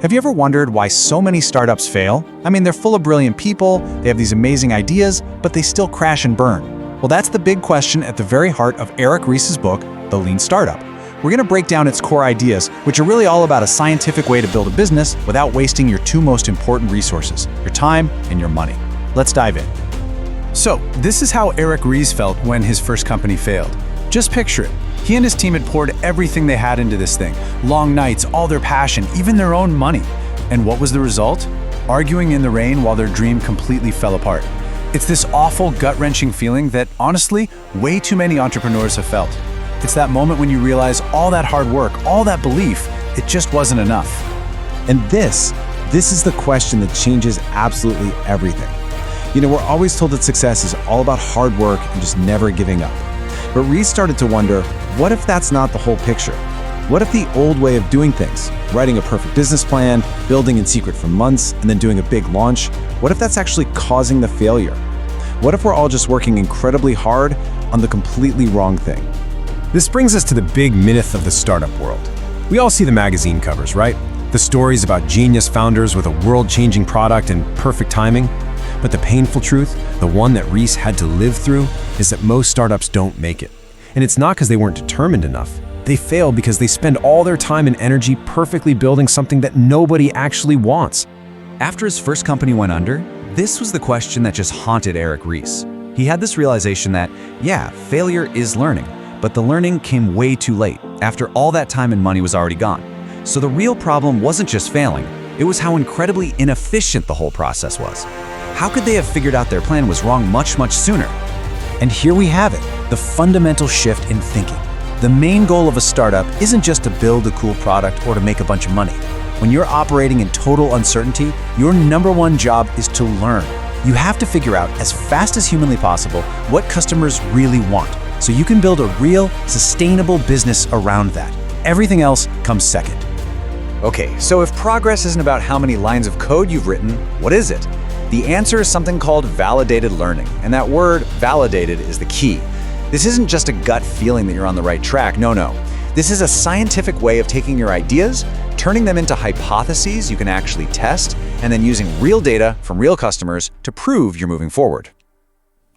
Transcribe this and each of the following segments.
Have you ever wondered why so many startups fail? I mean, they're full of brilliant people, they have these amazing ideas, but they still crash and burn. Well, that's the big question at the very heart of Eric Ries's book, The Lean Startup. We're going to break down its core ideas, which are really all about a scientific way to build a business without wasting your two most important resources, your time and your money. Let's dive in. So, this is how Eric Ries felt when his first company failed. Just picture it. He and his team had poured everything they had into this thing. Long nights, all their passion, even their own money. And what was the result? Arguing in the rain while their dream completely fell apart. It's this awful, gut-wrenching feeling that, honestly, way too many entrepreneurs have felt. It's that moment when you realize all that hard work, all that belief, it just wasn't enough. And this is the question that changes absolutely everything. You know, we're always told that success is all about hard work and just never giving up. But Ries started to wonder, what if that's not the whole picture? What if the old way of doing things, writing a perfect business plan, building in secret for months, and then doing a big launch, what if that's actually causing the failure? What if we're all just working incredibly hard on the completely wrong thing? This brings us to the big myth of the startup world. We all see the magazine covers, right? The stories about genius founders with a world-changing product and perfect timing. But the painful truth, the one that Ries had to live through, is that most startups don't make it. And it's not because they weren't determined enough. They fail because they spend all their time and energy perfectly building something that nobody actually wants. After his first company went under, this was the question that just haunted Eric Ries. He had this realization that, yeah, failure is learning, but the learning came way too late, after all that time and money was already gone. So the real problem wasn't just failing, it was how incredibly inefficient the whole process was. How could they have figured out their plan was wrong much sooner? And here we have it, the fundamental shift in thinking. The main goal of a startup isn't just to build a cool product or to make a bunch of money. When you're operating in total uncertainty, your number one job is to learn. You have to figure out as fast as humanly possible what customers really want, so you can build a real, sustainable business around that. Everything else comes second. Okay, so if progress isn't about how many lines of code you've written, what is it? The answer is something called validated learning, and that word, validated, is the key. This isn't just a gut feeling that you're on the right track, no. This is a scientific way of taking your ideas, turning them into hypotheses you can actually test, and then using real data from real customers to prove you're moving forward.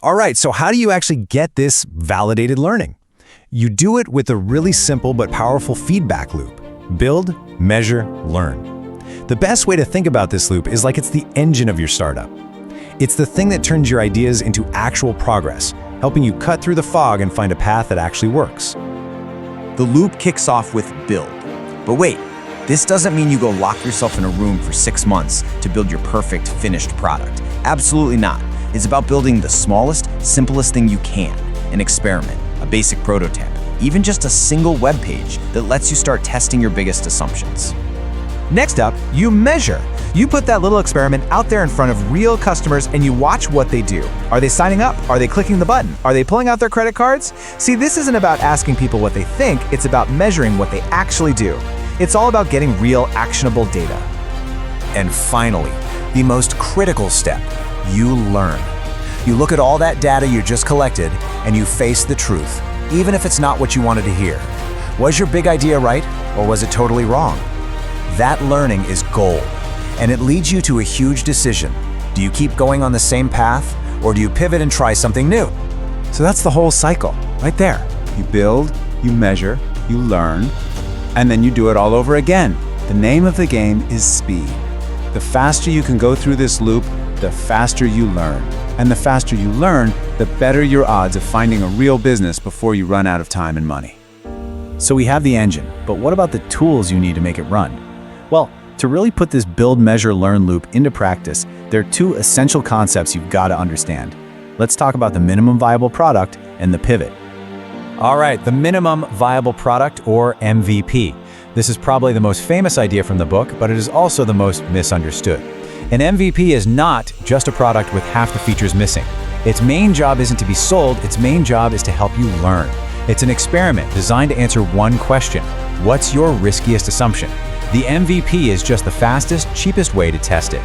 All right, so how do you actually get this validated learning? You do it with a really simple but powerful feedback loop. Build, measure, learn. The best way to think about this loop is like it's the engine of your startup. It's the thing that turns your ideas into actual progress, helping you cut through the fog and find a path that actually works. The loop kicks off with build. But wait, this doesn't mean you go lock yourself in a room for 6 months to build your perfect finished product. Absolutely not. It's about building the smallest, simplest thing you can, an experiment, a basic prototype, even just a single web page that lets you start testing your biggest assumptions. Next up, you measure. You put that little experiment out there in front of real customers and you watch what they do. Are they signing up? Are they clicking the button? Are they pulling out their credit cards? See, this isn't about asking people what they think, it's about measuring what they actually do. It's all about getting real, actionable data. And finally, the most critical step, you learn. You look at all that data you just collected and you face the truth, even if it's not what you wanted to hear. Was your big idea right, or was it totally wrong? That learning is gold, and it leads you to a huge decision. Do you keep going on the same path, or do you pivot and try something new? So that's the whole cycle, right there. You build, you measure, you learn, and then you do it all over again. The name of the game is speed. The faster you can go through this loop, the faster you learn. And the faster you learn, the better your odds of finding a real business before you run out of time and money. So we have the engine, but what about the tools you need to make it run? Well, to really put this build, measure, learn loop into practice, there are two essential concepts you've got to understand. Let's talk about the minimum viable product and the pivot. All right, the minimum viable product, or MVP. This is probably the most famous idea from the book, but it is also the most misunderstood. An MVP is not just a product with half the features missing. Its main job isn't to be sold, its main job is to help you learn. It's an experiment designed to answer one question: what's your riskiest assumption? The MVP is just the fastest, cheapest way to test it.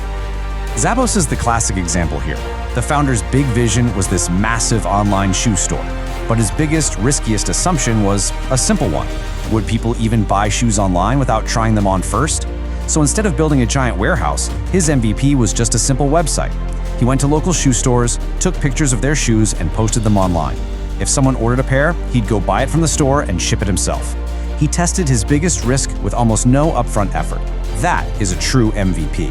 Zappos is the classic example here. The founder's big vision was this massive online shoe store, but his biggest, riskiest assumption was a simple one. Would people even buy shoes online without trying them on first? So instead of building a giant warehouse, his MVP was just a simple website. He went to local shoe stores, took pictures of their shoes, and posted them online. If someone ordered a pair, he'd go buy it from the store and ship it himself. He tested his biggest risk with almost no upfront effort. That is a true MVP.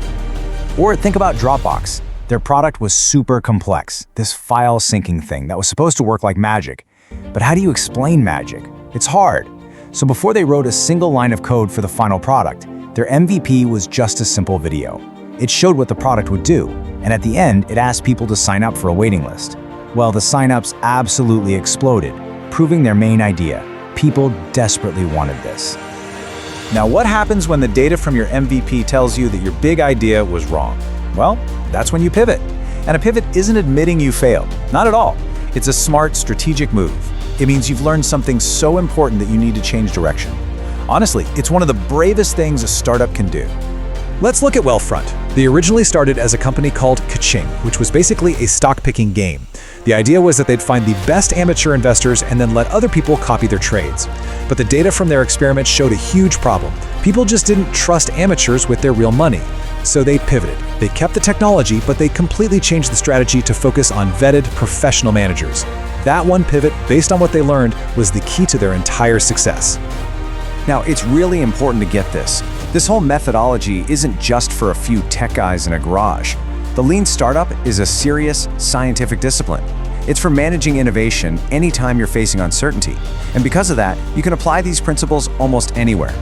Or think about Dropbox. Their product was super complex, this file syncing thing that was supposed to work like magic. But how do you explain magic? It's hard. So before they wrote a single line of code for the final product, their MVP was just a simple video. It showed what the product would do, and at the end, it asked people to sign up for a waiting list. Well, the signups absolutely exploded, proving their main idea. People desperately wanted this. Now, what happens when the data from your MVP tells you that your big idea was wrong? Well, that's when you pivot. And a pivot isn't admitting you failed. Not at all. It's a smart, strategic move. It means you've learned something so important that you need to change direction. Honestly, it's one of the bravest things a startup can do. Let's look at Wealthfront. They originally started as a company called Kaching, which was basically a stock-picking game. The idea was that they'd find the best amateur investors and then let other people copy their trades. But the data from their experiments showed a huge problem. People just didn't trust amateurs with their real money. So they pivoted. They kept the technology, but they completely changed the strategy to focus on vetted professional managers. That one pivot, based on what they learned, was the key to their entire success. Now, it's really important to get this. This whole methodology isn't just for a few tech guys in a garage. The lean startup is a serious, scientific discipline. It's for managing innovation anytime you're facing uncertainty. And because of that, you can apply these principles almost anywhere.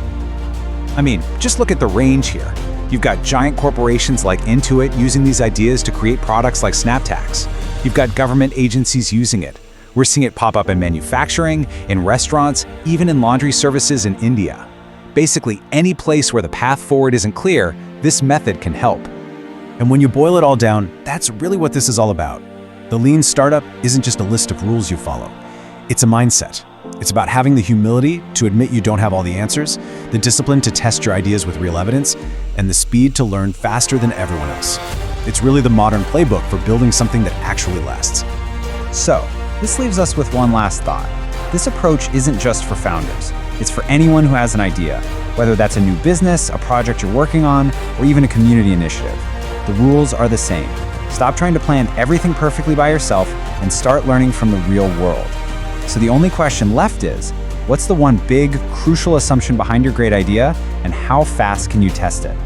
I mean, just look at the range here. You've got giant corporations like Intuit using these ideas to create products like SnapTax. You've got government agencies using it. We're seeing it pop up in manufacturing, in restaurants, even in laundry services in India. Basically, any place where the path forward isn't clear, this method can help. And when you boil it all down, that's really what this is all about. The lean startup isn't just a list of rules you follow. It's a mindset. It's about having the humility to admit you don't have all the answers, the discipline to test your ideas with real evidence, and the speed to learn faster than everyone else. It's really the modern playbook for building something that actually lasts. So, this leaves us with one last thought. This approach isn't just for founders. It's for anyone who has an idea, whether that's a new business, a project you're working on, or even a community initiative. The rules are the same. Stop trying to plan everything perfectly by yourself and start learning from the real world. So the only question left is, what's the one big, crucial assumption behind your great idea, and how fast can you test it?